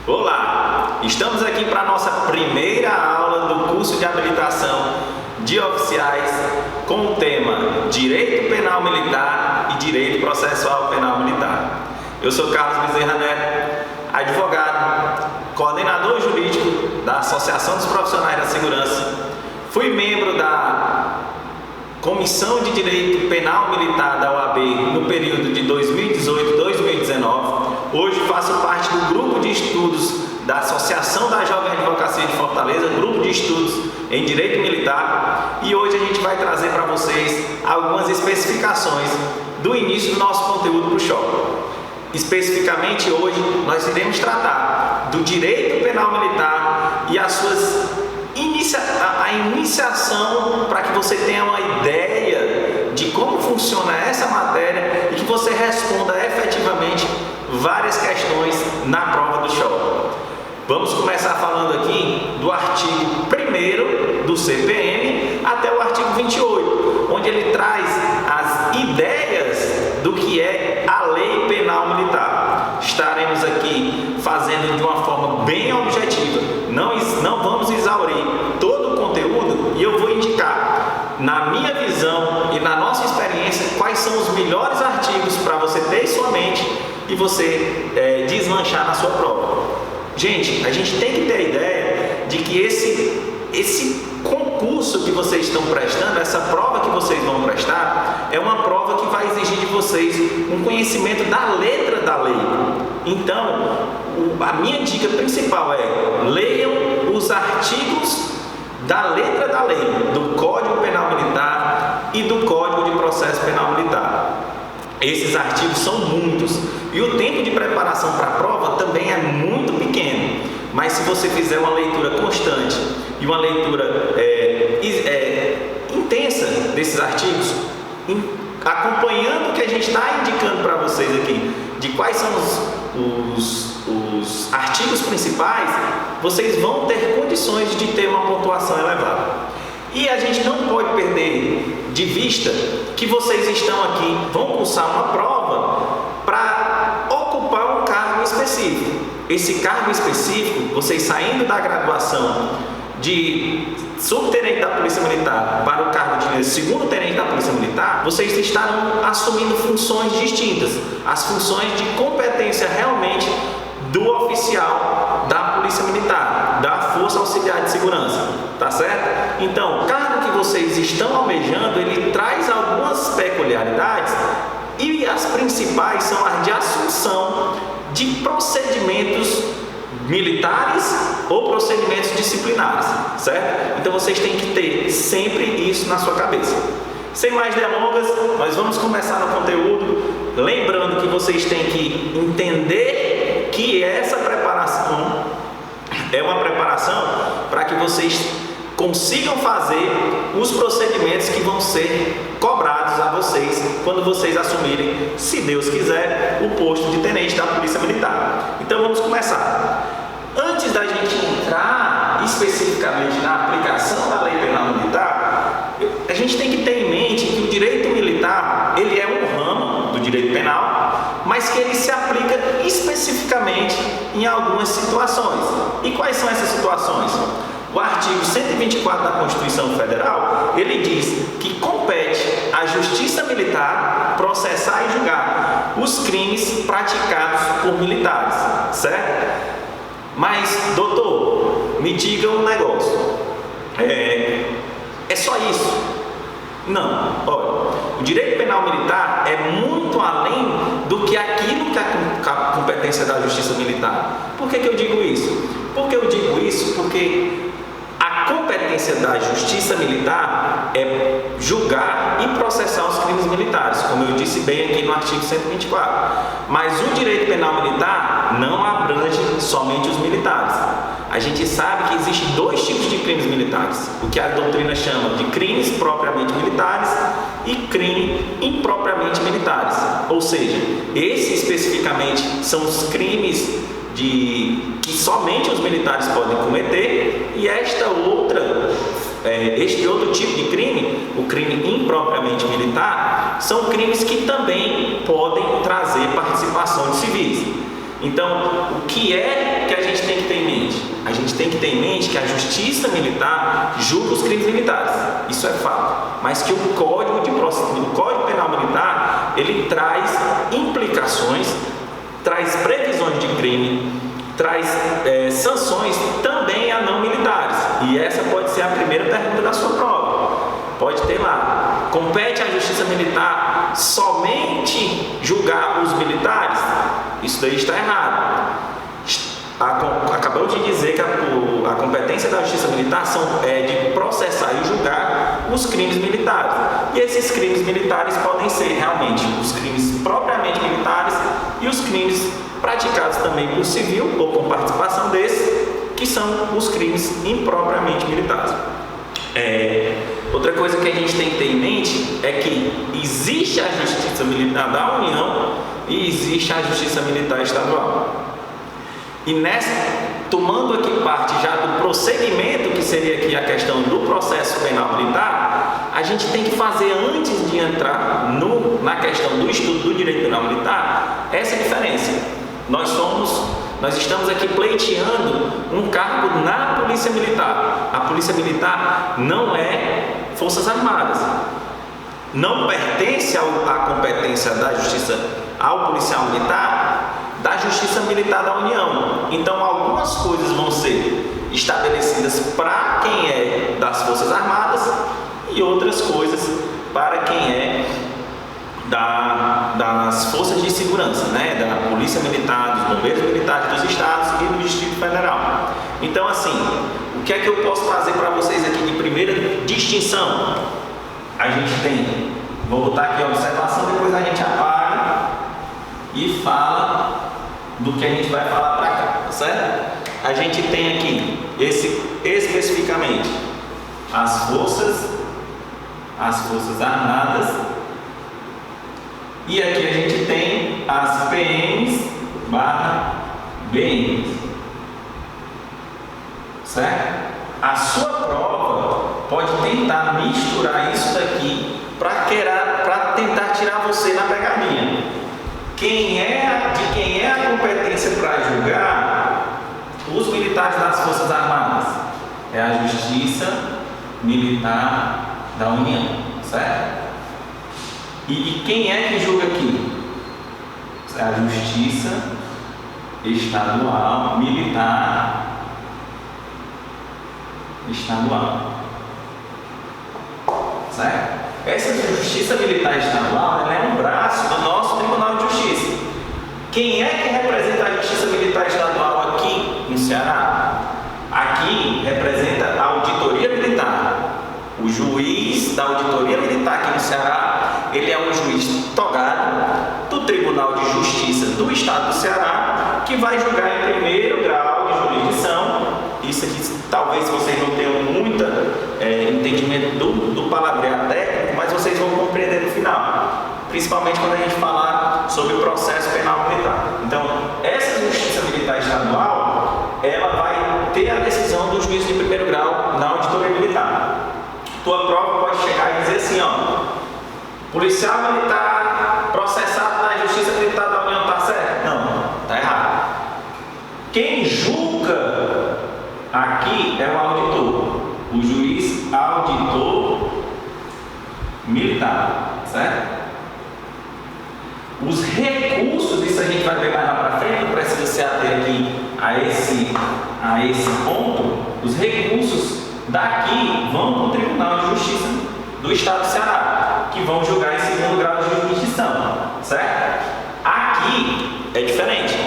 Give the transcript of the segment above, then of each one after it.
Olá, estamos aqui para a nossa primeira aula do curso de habilitação de oficiais com o tema Direito Penal Militar e Direito Processual Penal Militar. Eu sou Carlos Bezerra Neto, advogado, coordenador jurídico da Associação dos Profissionais da Segurança, fui membro da Comissão de Direito Penal Militar da OAB no período de 2018-2019. Hoje faço parte do grupo de estudos da Associação da Jovem Advocacia de Fortaleza, grupo de estudos em Direito Militar, e hoje a gente vai trazer para vocês algumas especificações do início do nosso conteúdo para o shopping. Especificamente hoje nós iremos tratar do Direito Penal Militar e as suas a iniciação para que você tenha uma ideia de como funciona essa matéria e que você responda efetivamente várias questões na prova do shopping. Vamos começar falando aqui do artigo 1º do CPM até o artigo 28, onde ele traz as ideias do que é a Lei Penal Militar. Estaremos aqui fazendo de uma forma bem objetiva, não vamos exaurir todo o conteúdo, e eu vou indicar, na minha visão e na nossa experiência, quais são os melhores artigos para você ter em sua mente e você deslanchar na sua prova. Gente, a gente tem que ter a ideia de que esse concurso que vocês estão prestando, essa prova que vocês vão prestar, é uma prova que vai exigir de vocês um conhecimento da letra da lei. Então, a minha dica principal é: leiam os artigos da letra da lei, do Código Penal Militar e do Código de Processo Penal Militar. Esses artigos são muitos e o tempo de preparação para a prova também é muito pequeno, mas se você fizer uma leitura constante e uma leitura intensa desses artigos, acompanhando o que a gente está indicando para vocês aqui, de quais são os artigos principais, vocês vão ter condições de ter uma pontuação elevada. E a gente não pode perder de vista que vocês estão aqui, vão cursar uma prova para ocupar um cargo específico. Esse cargo específico, vocês saindo da graduação de subtenente da Polícia Militar para o cargo de segundo tenente da Polícia Militar, vocês estarão assumindo funções distintas, as funções de competência realmente do oficial da Polícia Militar, da Força Auxiliar de Segurança, tá certo? Então, o cargo que vocês estão almejando, ele traz algumas peculiaridades e as principais são as de assunção de procedimentos militares ou procedimentos disciplinares, certo? Então vocês têm que ter sempre isso na sua cabeça. Sem mais delongas, nós vamos começar no conteúdo, lembrando que vocês têm que entender que essa preparação é uma preparação para que vocês consigam fazer os procedimentos que vão ser cobrados a vocês quando vocês assumirem, se Deus quiser, o posto de tenente da Polícia Militar. Então vamos começar. Antes da gente entrar especificamente na aplicação da Lei Penal Militar, a gente tem que ter em mente que o direito militar, ele é um ramo do direito penal, mas que ele se aplica especificamente em algumas situações. E quais são essas situações? O artigo 124 da Constituição Federal, ele diz que compete à Justiça Militar processar e julgar os crimes praticados por militares, certo? Mas, doutor, me diga um negócio, é só isso? Não, olha, o direito penal militar é muito além do que aquilo que é a competência da Justiça Militar. Por que eu digo isso? Porque eu digo isso porque a competência da Justiça Militar é julgar e processar os crimes militares, como eu disse bem aqui no artigo 124. Mas o direito penal militar não abrange somente os militares. A gente sabe que existem dois tipos de crimes militares, o que a doutrina chama de crimes propriamente militares e crime impropriamente militares. Ou seja, esses especificamente são os crimes que somente os militares podem cometer, e este outro tipo de crime, o crime impropriamente militar, são crimes que também podem trazer participação de civis. Então, o que é que a gente tem que ter em mente? A gente tem que ter em mente que a justiça militar julga os crimes militares, isso é fato, mas que o Código Penal Militar, ele traz implicações, traz previsões de crime, traz sanções também a não militares, e essa pode ser a primeira pergunta da sua prova. Pode ter lá: compete à justiça militar somente julgar os militares? Isso daí está errado. Acabamos de dizer que a competência da justiça militar é de processar e julgar os crimes militares. E esses crimes militares podem ser realmente os crimes propriamente militares e os crimes praticados também por civil ou com participação desses, que são os crimes impropriamente militares. Outra coisa que a gente tem que ter em mente é que existe a justiça militar da União e existe a justiça militar estadual. E tomando aqui parte já do prosseguimento, que seria aqui a questão do processo penal militar, a gente tem que fazer, antes de entrar na questão do estudo do direito penal militar, essa diferença. Nós estamos aqui pleiteando um cargo na Polícia Militar. A Polícia Militar não é Forças Armadas. Não pertence à competência da Justiça ao policial militar, da Justiça Militar da União. Então, algumas coisas vão ser estabelecidas para quem é das Forças Armadas e outras coisas para quem é das Forças de Segurança, né? Da Polícia Militar, dos Bombeiros Militares dos Estados e do Distrito Federal. Então, assim, o que é que eu posso trazer para vocês aqui de primeira distinção? A gente tem, vou botar aqui a observação, depois a gente apaga e fala do que a gente vai falar para cá, tá certo? A gente tem aqui, especificamente, as Forças Armadas, e aqui a gente tem as PMs/BMs, certo? A sua prova pode tentar misturar isso daqui para tentar tirar você na pegadinha. De quem é a competência para julgar os militares das Forças Armadas? É a Justiça Militar da União, certo? E quem é que julga aqui? É a Justiça Estadual Militar Estadual, certo? Essa Justiça Militar Estadual, ela é um braço do nosso Tribunal de Justiça. Quem é que representa a Justiça Militar Estadual aqui no Ceará? Aqui representa a Auditoria Militar. O juiz da Auditoria Militar aqui no Ceará, ele é um juiz togado do Tribunal de Justiça do Estado do Ceará, que vai julgar em primeiro grau de jurisdição. Isso aqui, talvez vocês não tenham muito entendimento do palavreado técnico, mas vocês vão compreender no final, principalmente quando a gente falar sobre o processo penal militar. Então, essa Justiça Militar Estadual, ela vai ter a decisão do juiz de primeiro grau na Auditoria Militar. Tua prova pode chegar e dizer assim, policial militar processado na Justiça Militar da União, tá certo? Não, tá errado. Quem julga aqui é o auditor, o juiz auditor militar, certo? Os recursos, isso a gente vai ver mais lá para frente, não precisa se ater aqui a esse ponto. Os recursos daqui vão para o Tribunal de Justiça do Estado do Ceará, que vão julgar em segundo grau de jurisdição, certo? Aqui é diferente.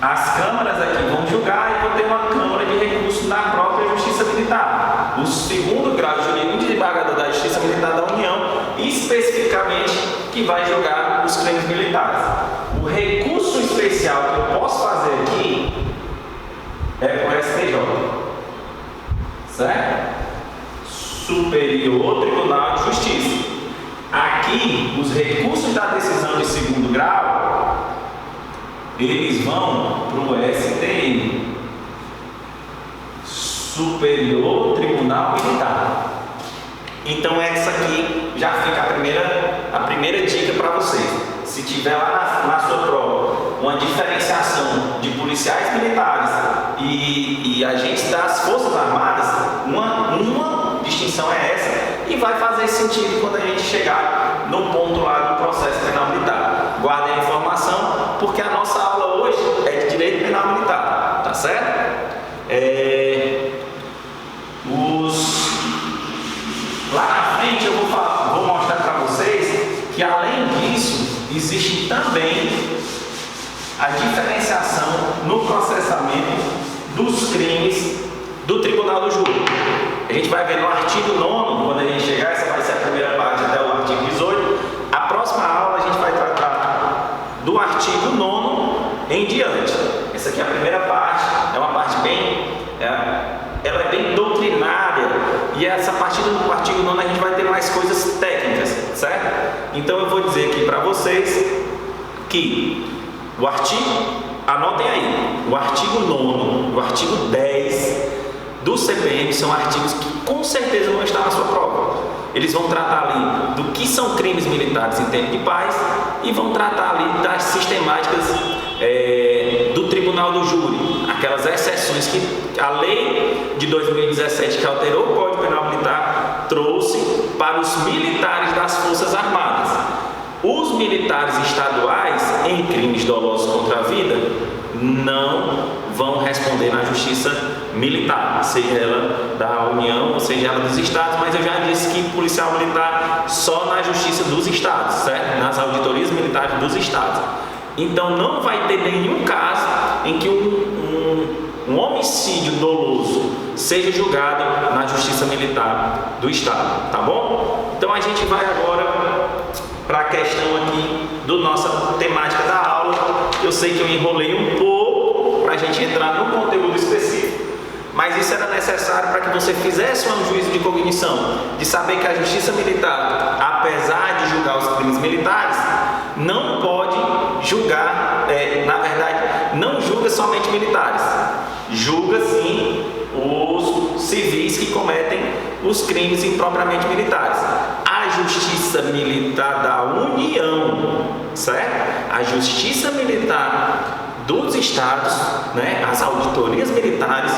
As câmaras aqui vão julgar e vão ter uma câmara de recursos na própria Justiça Militar. O segundo grau de desembargador da Justiça Militar da União, especificamente, que vai julgar os crimes militares. O recurso especial que eu posso fazer aqui é com o STJ, certo? Superior Tribunal de Justiça. Aqui, os recursos da decisão de segundo grau, eles vão para o STM, Superior Tribunal Militar. Então essa aqui já fica a primeira dica para vocês. Se tiver lá na sua prova uma diferenciação de policiais militares e agentes das Forças Armadas, uma distinção é essa, e vai fazer sentido quando a gente chegar no ponto lá do processo penal militar. Guardem a informação, porque a nossa aula hoje é de direito penal militar, tá certo? Lá na frente eu vou mostrar para vocês que, além disso, existe também a diferenciação no processamento dos crimes do Tribunal do Júri. A gente vai ver no artigo 9º, quando a gente chegar, essa vai ser a primeira parte até o artigo 18. A próxima aula a gente vai tratar do artigo 9º em diante. Essa aqui é a primeira parte, é uma parte ela é bem doutrinária, e essa partir do artigo 9º a gente vai ter mais coisas técnicas, certo? Então eu vou dizer aqui para vocês que o artigo, anotem aí, o artigo 9º, o artigo 10 do CPM são artigos que com certeza vão estar na sua prova. Eles vão tratar ali do que são crimes militares em tempo de paz e vão tratar ali das sistemáticas do Tribunal do Júri, aquelas exceções que a lei de 2017 que alterou o Código Penal Militar trouxe para os militares das Forças Armadas. Os militares estaduais em crimes dolosos contra a vida não vão responder na justiça militar, seja ela da União ou seja ela dos estados, mas eu já disse que policial militar só na justiça dos estados, certo? Nas auditorias militares dos estados. Então não vai ter nenhum caso em que um homicídio doloso seja julgado na justiça militar do estado, tá bom? Então a gente vai agora para a questão aqui do nossa temática da aula. Eu sei que eu enrolei um pouco para a gente entrar no conteúdo específico, mas isso era necessário para que você fizesse um juízo de cognição, de saber que a justiça militar, apesar de julgar os crimes militares, não pode julgar, na verdade, não julga somente militares, julga sim os civis que cometem os crimes impropriamente militares. A Justiça Militar da União, certo? A Justiça Militar dos estados, né? As auditorias militares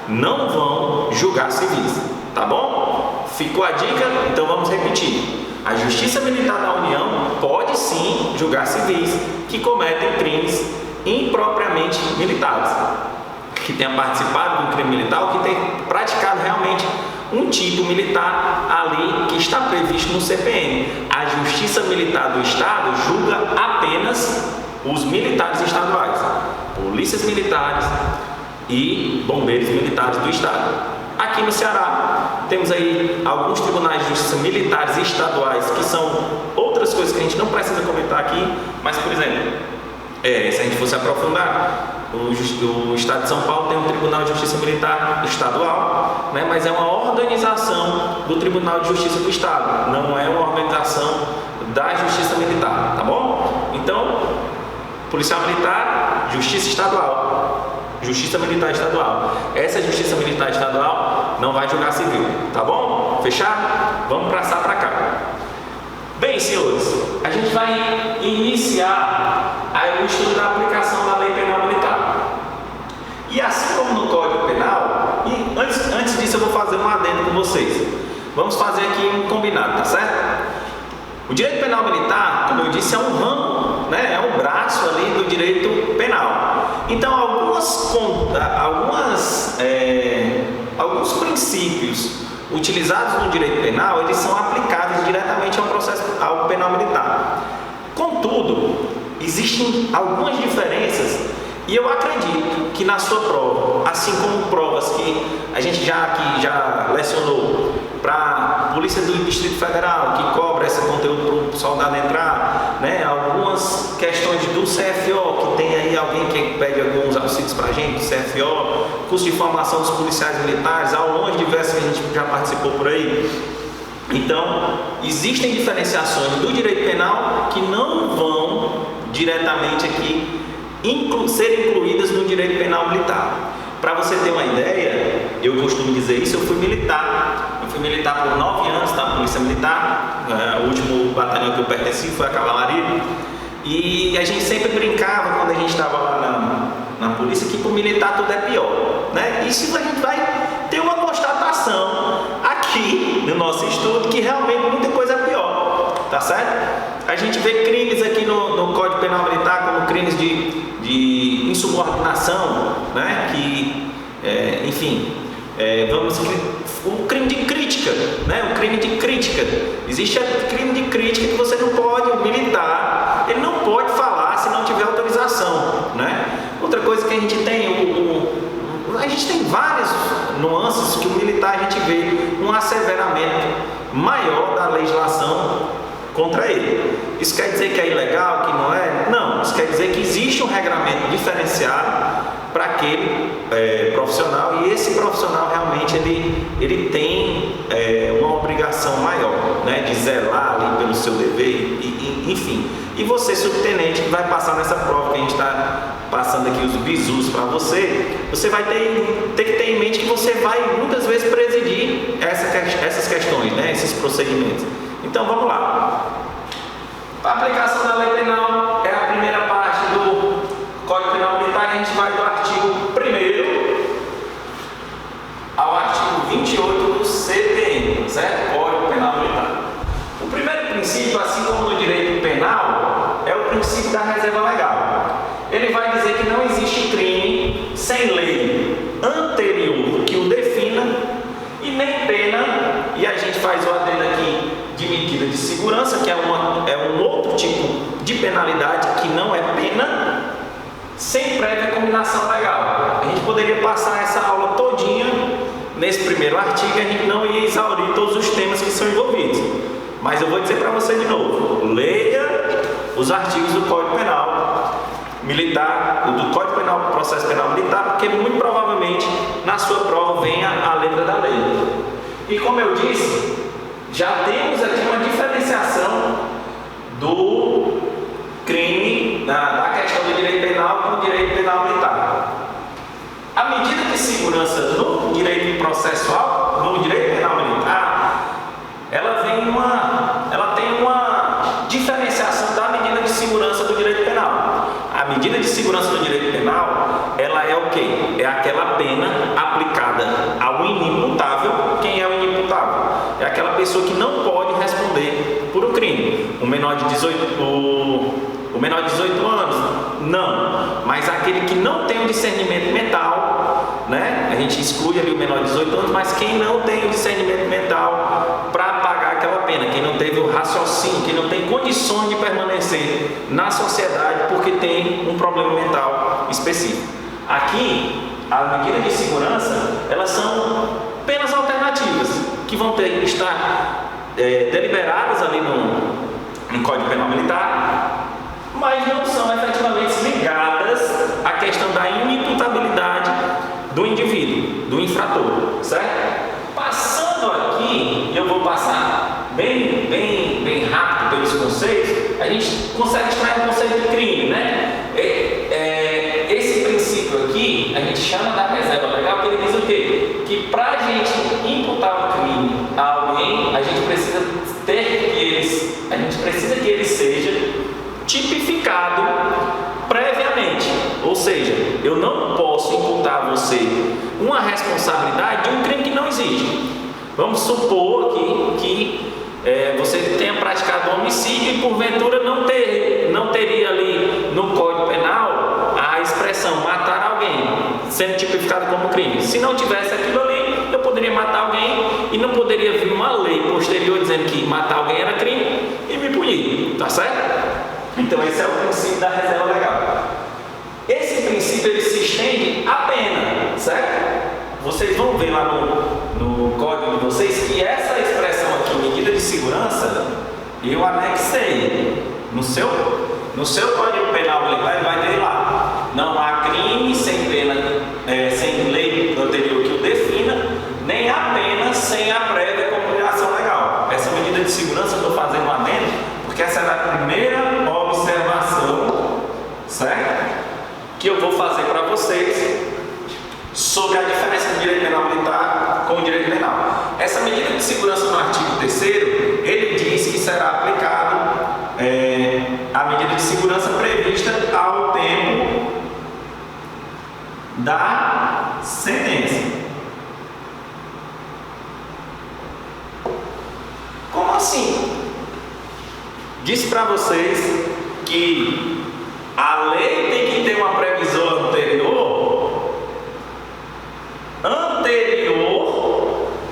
não vão julgar civis, tá bom? Ficou a dica? Então vamos repetir. A Justiça Militar da União pode sim julgar civis que cometem crimes impropriamente militares, que tenha participado do crime militar ou que tenha praticado realmente um tipo militar ali que está previsto no CPM. A Justiça Militar do Estado julga apenas os militares estaduais, polícias militares e bombeiros militares do Estado. Aqui no Ceará temos aí alguns tribunais de justiça militares estaduais que são outras coisas que a gente não precisa comentar aqui, mas por exemplo, se a gente fosse aprofundar, o Estado de São Paulo tem um Tribunal de Justiça Militar estadual, né, mas é uma organização do Tribunal de Justiça do Estado, não é uma organização da Justiça Militar, tá bom? Então, Policial Militar, Justiça Estadual, Justiça Militar Estadual. Essa Justiça Militar Estadual não vai julgar civil, tá bom? Fechado? Vamos passar para cá. Bem, senhores, a gente vai iniciar o estudo da aplicação da Lei Penal Militar. E assim como no Código Penal, e antes disso eu vou fazer um adendo com vocês. Vamos fazer aqui um combinado, tá certo? O direito penal militar, como eu disse, é um ramo, né? É um braço ali do direito penal. Então, alguns princípios utilizados no direito penal, eles são aplicáveis diretamente ao penal militar. Contudo, existem algumas diferenças e eu acredito que na sua prova, assim como provas que a gente já lecionou para a Polícia do Distrito Federal, que cobra esse conteúdo para o soldado entrar, né? Algumas questões do CFO, que tem aí alguém que pede alguns auxílios para a gente, do CFO, curso de formação dos policiais militares, aulões diversas que a gente já participou por aí. Então, existem diferenciações do direito penal que não vão diretamente aqui ser incluídas no direito penal militar. Para você ter uma ideia, eu costumo dizer isso, eu fui militar por 9 anos na Polícia Militar, o último batalhão que eu pertenci foi a Cavalaria, e a gente sempre brincava quando a gente estava lá na polícia que para o militar tudo é pior, né? Isso a gente vai ter uma constatação aqui no nosso estudo que realmente muita coisa é pior, tá certo? A gente vê crimes aqui no Código Penal Militar como crimes de insubordinação, né? O crime de crítica, né? O crime de crítica. Existe crime de crítica que você não pode, o militar, ele não pode falar se não tiver autorização, né? Outra coisa que a gente tem, a gente tem várias nuances que o militar a gente vê um asseveramento maior da legislação contra ele. Isso quer dizer que é ilegal, que não é? Não, isso quer dizer que existe um regramento diferenciado para aquele profissional, e esse profissional realmente ele tem uma obrigação maior, né, de zelar ali pelo seu dever, enfim. E você, subtenente, que vai passar nessa prova que a gente está passando aqui os bizus para você vai ter que ter em mente que você vai muitas vezes presidir essas questões, né, esses procedimentos. Então vamos lá. A aplicação da lei penal é a primeira parte do Código Penal Militar. A gente vai do artigo 1º ao artigo 28 do CPM, certo? Código Penal Militar. O primeiro princípio, assim como no direito penal, é o princípio da reserva legal. Ele vai dizer que não existe crime sem lei anterior que o defina e nem pena, e a gente faz o adendo aqui de medida de segurança, que é um outro tipo de penalidade que não é pena, sem prévia combinação legal. A gente poderia passar essa aula todinha nesse primeiro artigo, a gente não ia exaurir todos os temas que são envolvidos. Mas eu vou dizer para você de novo, leia os artigos do Código Penal Militar, do Código Penal, Processo Penal Militar, porque muito provavelmente na sua prova venha a letra da lei. E como eu disse, já temos aqui uma diferenciação do crime, da questão do direito penal com o direito penal militar. A medida de segurança no direito processual, no direito penal militar, ela tem uma diferenciação da medida de segurança do direito penal. A medida de segurança do direito penal, ela é o quê? É aquela pena aplicada ao inimputável. Quem é o inimputável? É aquela pessoa que não pode responder por um crime. O menor de 18 anos? Não. Mas aquele que não tem o discernimento mental, né? A gente exclui ali o menor de 18 anos, mas quem não tem o discernimento mental para pagar aquela pena, quem não teve o raciocínio, quem não tem condições de permanecer na sociedade porque tem um problema mental específico. Aqui, a medida de segurança, elas são penas alternativas que vão estar deliberadas ali no Código Penal Militar, mas não são efetivamente ligadas à questão da inimputabilidade do indivíduo, do infrator, certo? Passando aqui, eu vou passar bem rápido pelos conceitos, a gente consegue extrair um conceito de crime, né? Esse princípio aqui, a gente chama da reserva legal, que ele diz o quê? Que para a gente imputar um crime a alguém, a gente precisa que ele seja tipificado previamente. Ou seja, eu não posso imputar a você uma responsabilidade de um crime que não existe. Vamos supor aqui que você tenha praticado um homicídio e porventura não teria ali no Código Penal a expressão matar alguém sendo tipificado como crime. Se não tivesse aquilo ali, eu poderia matar alguém e não poderia vir uma lei posterior dizendo que matar alguém era crime e me punir, tá certo? Então esse é o princípio da reserva legal. Esse princípio ele se estende à pena, certo? Vocês vão ver lá no código de vocês que essa expressão aqui, medida de segurança, eu anexei no seu Código Penal Militar, ele vai ter lá: não há crime sem pena, sem lei anterior que o defina, nem há pena sem a prévia combinação legal. Essa medida de segurança eu estou fazendo lá dentro, porque essa é a primeira observação, certo? Que eu vou fazer para vocês sobre a diferença do direito penal militar com o direito penal. Essa medida de segurança no artigo 3º, ele diz que será aplicado a medida de segurança prevista ao tempo da sentença. Como assim? Disse para vocês que a lei tem que ter uma previsão anterior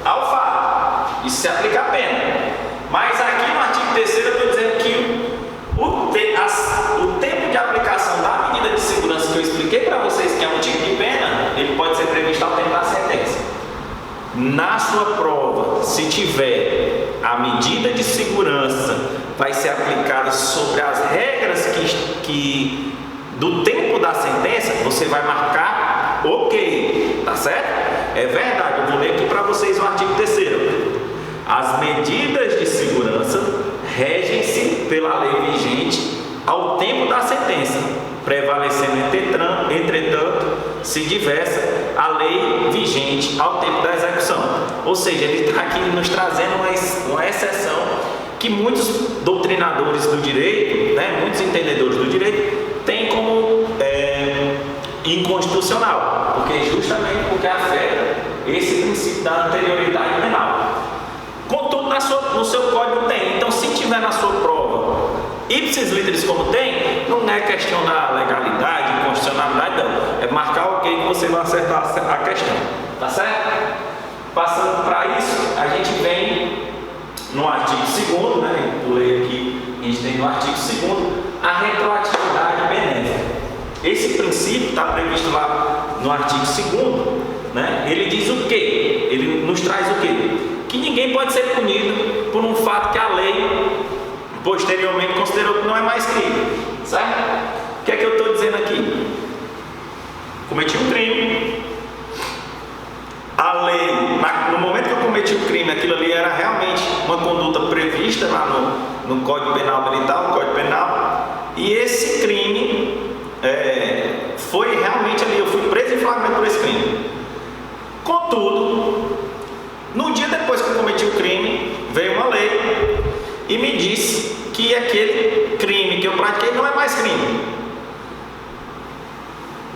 ao fato. Isso se aplica à pena. Mas aqui no artigo 3º eu estou dizendo que o tempo de aplicação da medida de segurança que eu expliquei para vocês, que é um tipo de pena, ele pode ser previsto ao tempo da sentença. Na sua prova, se tiver a medida de segurança, vai ser aplicada sobre as regras do tempo da sentença, você vai marcar ok, tá certo? É verdade, eu vou ler aqui para vocês o artigo 3º. As medidas de segurança regem-se pela lei vigente ao tempo da sentença, prevalecendo, entretanto, se diversa a lei vigente ao tempo da execução. Ou seja, ele está aqui nos trazendo uma exceção que muitos doutrinadores do direito, muitos entendedores do direito, têm como inconstitucional, justamente porque afeta esse princípio da anterioridade penal. Contudo, no seu código tem. Então, se tiver na sua prova ipsis literis como tem, não é questão da legalidade, constitucionalidade, não. É marcar ok que você vai acertar a questão. Tá certo? Passando para isso, a gente vem no artigo 2º, pulei aqui, a gente tem no artigo 2º a retroatividade benéfica. Esse princípio está previsto lá no artigo 2º, ele diz o quê? Ele nos traz o quê? Que ninguém pode ser punido por um fato que a lei posteriormente considerou que não é mais crime, certo? O que é que eu estou dizendo aqui? Cometi um crime, a lei, no momento que eu cometi o crime, aquilo ali era realmente uma conduta prevista lá no Código Penal Militar, no Código Penal, e esse crime foi realmente ali, eu fui preso em flagrante por esse crime. Contudo, no dia depois que eu cometi o crime, veio uma lei e me disse que aquele crime que eu pratiquei não é mais crime.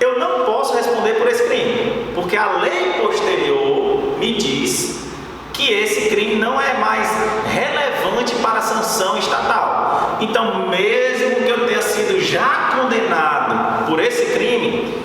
Eu não posso responder por esse crime, porque a lei posterior me diz que esse crime não é mais relevante para a sanção estatal. Então, mesmo que eu tenha sido já condenado por esse crime,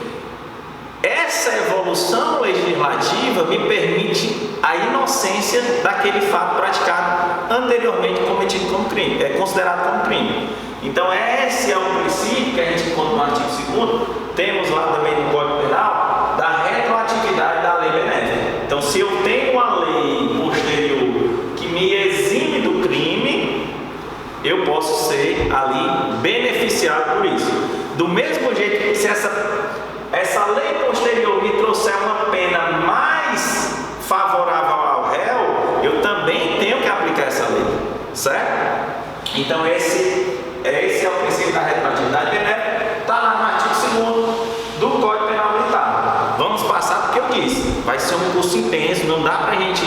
essa evolução legislativa me permite a inocência daquele fato praticado anteriormente cometido como crime, considerado como crime. Então esse é o princípio que a gente encontra no artigo 2º, temos lá também no Código Penal, da retroatividade da lei benéfica. Então se eu tenho uma lei posterior que me exime do crime, eu posso ser ali beneficiado por isso. Do mesmo jeito que se essa lei posterior me trouxer uma pena mais favorável ao réu, eu também tenho que aplicar essa lei, certo? Então esse é o princípio da retroatividade benéfica, está lá no artigo 2º do Código Penal Militar. Vamos passar porque eu disse, vai ser um curso intenso, não dá pra gente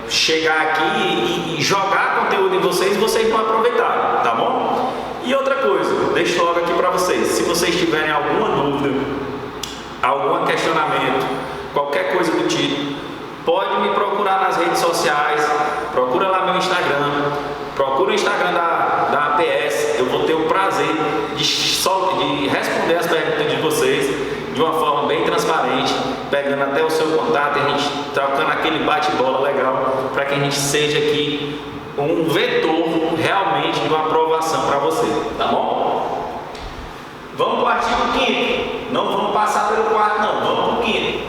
chegar aqui e jogar conteúdo em vocês e vocês não aproveitarem, tá bom? E outra coisa, deixo logo aqui para vocês, se vocês tiverem alguma dúvida, algum questionamento, qualquer coisa do tipo, pode me procurar nas redes sociais, procura lá meu Instagram, procura o Instagram da APS, eu vou ter o prazer de responder as perguntas de vocês de uma forma bem transparente, pegando até o seu contato, a gente trocando aquele bate-bola legal, para que a gente seja aqui um vetor realmente de uma aprovação para você, tá bom? Vamos para o artigo 5º, não vamos passar pelo 4º não, vamos para o 5º.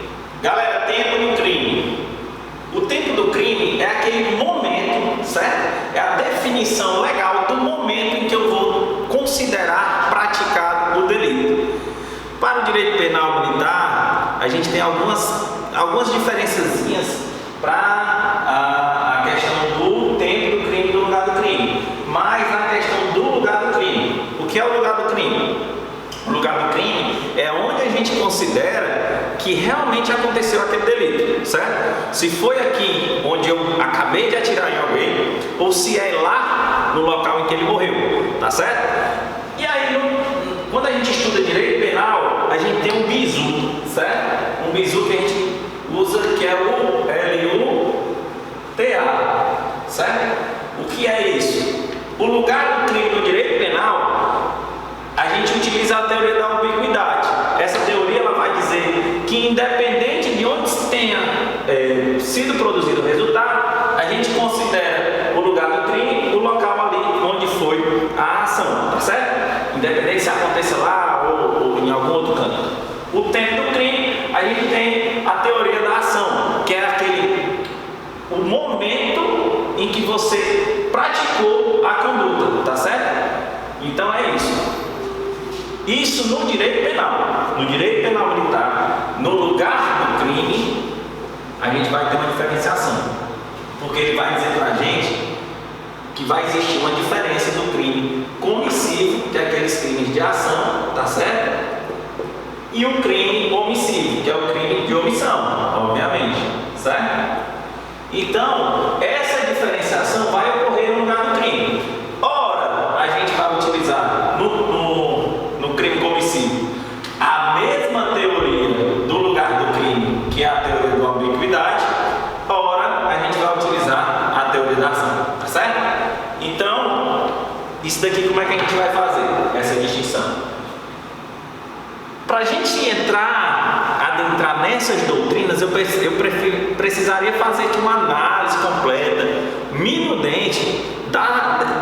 Galera, tempo do crime. O tempo do crime é aquele momento, certo? É a definição legal do momento em que eu vou considerar praticado o delito. Para o direito penal militar, a gente tem algumas diferençazinhas para a questão do tempo do crime e do lugar do crime. Mas na questão do lugar do crime, o que é o lugar do crime? O lugar do crime é onde a gente considera que realmente aconteceu aquele delito, certo? Se foi aqui onde eu acabei de atirar em alguém, ou se é lá no local em que ele morreu, tá certo? E aí, quando a gente estuda direito penal, a gente tem um bizu. algum outro canto. O tempo do crime, a gente tem a teoria da ação, que é o momento em que você praticou a conduta, tá certo? Então é isso. Isso no direito penal. No direito penal militar, no lugar do crime, a gente vai ter uma diferenciação. Porque ele vai dizer pra gente que vai existir uma diferença do crime comissivo, que é aqueles crimes de ação, tá certo? E o crime omissivo, que é o crime de omissão, obviamente, certo? Então, essa diferenciação vai ocorrer no lugar do crime. Ora, a gente vai utilizar no crime comissivo a mesma teoria do lugar do crime, que é a teoria da ambiguidade. Ora, a gente vai utilizar a teoria da ação, tá certo? Então, isso daqui como é que a gente vai fazer essa distinção? Para a gente adentrar nessas doutrinas, eu precisaria fazer aqui uma análise completa, minudente,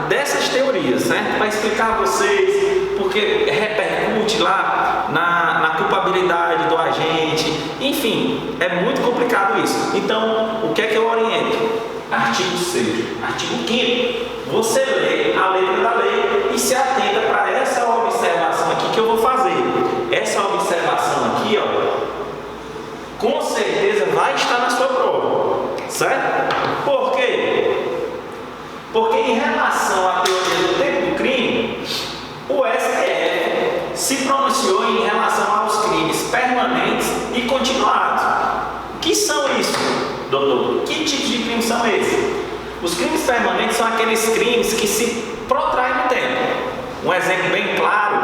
dessas teorias, certo? Para explicar a vocês, porque repercute lá na culpabilidade do agente, enfim, é muito complicado isso. Então, o que é que eu oriento? Artigo 6º, artigo 5º. Você lê a letra da lei e se atenta para essa observação aqui que eu vou fazer. Essa observação aqui, ó, com certeza vai estar na sua prova, certo? Por quê? Porque em relação à teoria do tempo do crime, o STF se pronunciou em relação aos crimes permanentes e continuados. O que são isso, doutor? Que tipo de crimes são esses? Os crimes permanentes são aqueles crimes que se protraem no tempo. Um exemplo bem claro,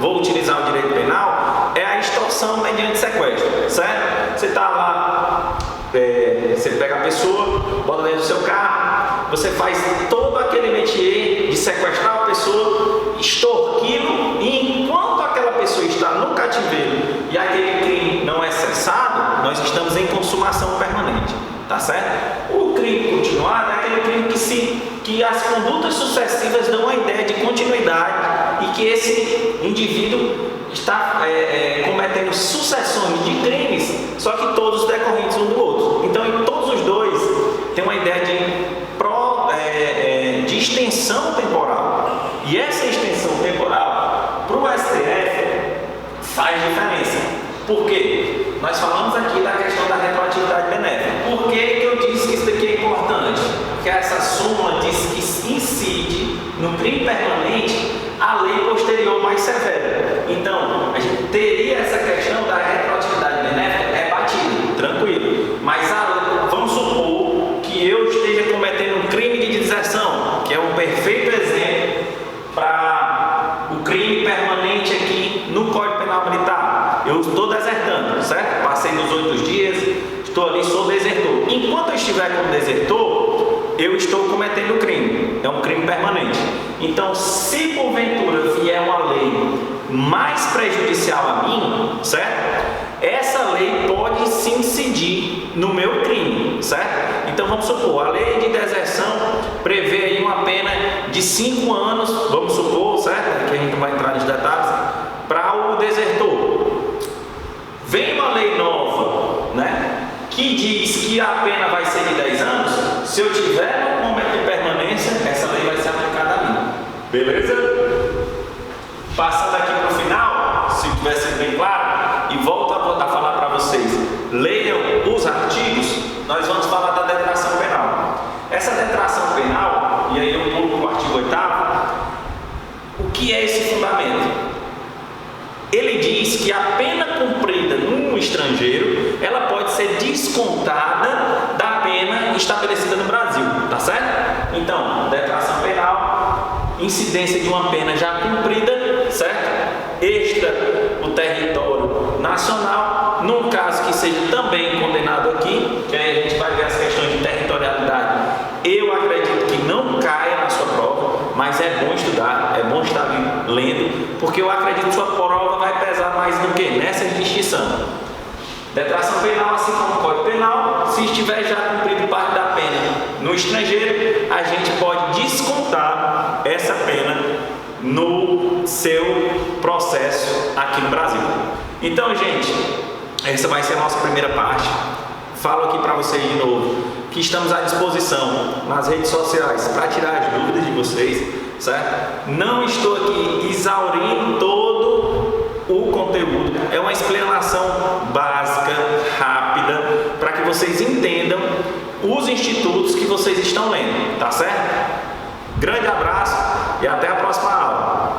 vou utilizar o direito penal, é a extorsão mediante sequestro, certo? Você está lá, você pega a pessoa, bota dentro do seu carro, você faz todo aquele métier de sequestrar a pessoa, extorquí-lo, e enquanto aquela pessoa está no cativeiro e aquele crime não é cessado, nós estamos em consumação permanente, tá certo? O crime continuado é aquele crime que as condutas sucessivas dão a ideia de continuidade e que esse indivíduo está cometendo sucessões de crimes, só que todos decorrentes um do outro. Então, em todos os dois, tem uma ideia de extensão temporal. E essa extensão temporal, para o STF, faz diferença. Por quê? Nós falamos aqui da questão da retroatividade benéfica. Por que eu disse que isso daqui é importante? Porque essa súmula diz que incide no crime permanente a lei posterior mais severa. Então, a gente teria essa questão da retroatividade benéfica batida, tranquilo. Mas vamos supor que eu esteja cometendo um crime de deserção, que é um perfeito exemplo para o crime permanente aqui no Código Penal Militar. Eu estou desertando, certo? Passei dos 8 dias, estou ali, sou desertor. Enquanto eu estiver como desertor, eu estou cometendo crime. É um crime permanente. Então, se porventura vier uma lei mais prejudicial a mim, certo? Essa lei pode se incidir no meu crime, certo? Então, vamos supor, a lei de deserção prevê aí uma pena de 5 anos, vamos supor, certo? Aqui a gente não vai entrar nos detalhes, para o desertor. Vem uma lei nova, né, que diz que a pena vai ser de 10 anos. Se eu tiver um momento de permanência, essa lei vai ser aplicada a mim. Beleza? Passando aqui para o final, se tiver sido bem claro, e volto a falar para vocês, leiam os artigos, nós vamos falar da detração penal. Essa detração penal, e aí eu pulo para o artigo 8º, o que é esse fundamento? Ele diz que a pena cumprida num estrangeiro, ela pode ser descontada da pena estabelecida no Brasil, tá certo? Então, detração penal, incidência de uma pena já cumprida, certo? Extra o território nacional, num caso que seja também condenado aqui, que aí a gente vai ver as questões de territorialidade. Eu acredito que não caia na sua prova, mas é bom estudar, é bom estar lendo, porque eu acredito que sua prova vai pesar mais do que nessa distinção. Detração penal, assim como o Código Penal, se estiver já cumprido parte da pena no estrangeiro, a gente pode descontar essa pena no seu processo aqui no Brasil. Então, gente, essa vai ser a nossa primeira parte. Falo aqui para vocês de novo que estamos à disposição nas redes sociais para tirar as dúvidas de vocês, certo? Não estou aqui exaurindo todo o conteúdo, é uma explanação básica, rápida, para que vocês entendam os institutos que vocês estão lendo, tá certo? Grande abraço e até a próxima aula.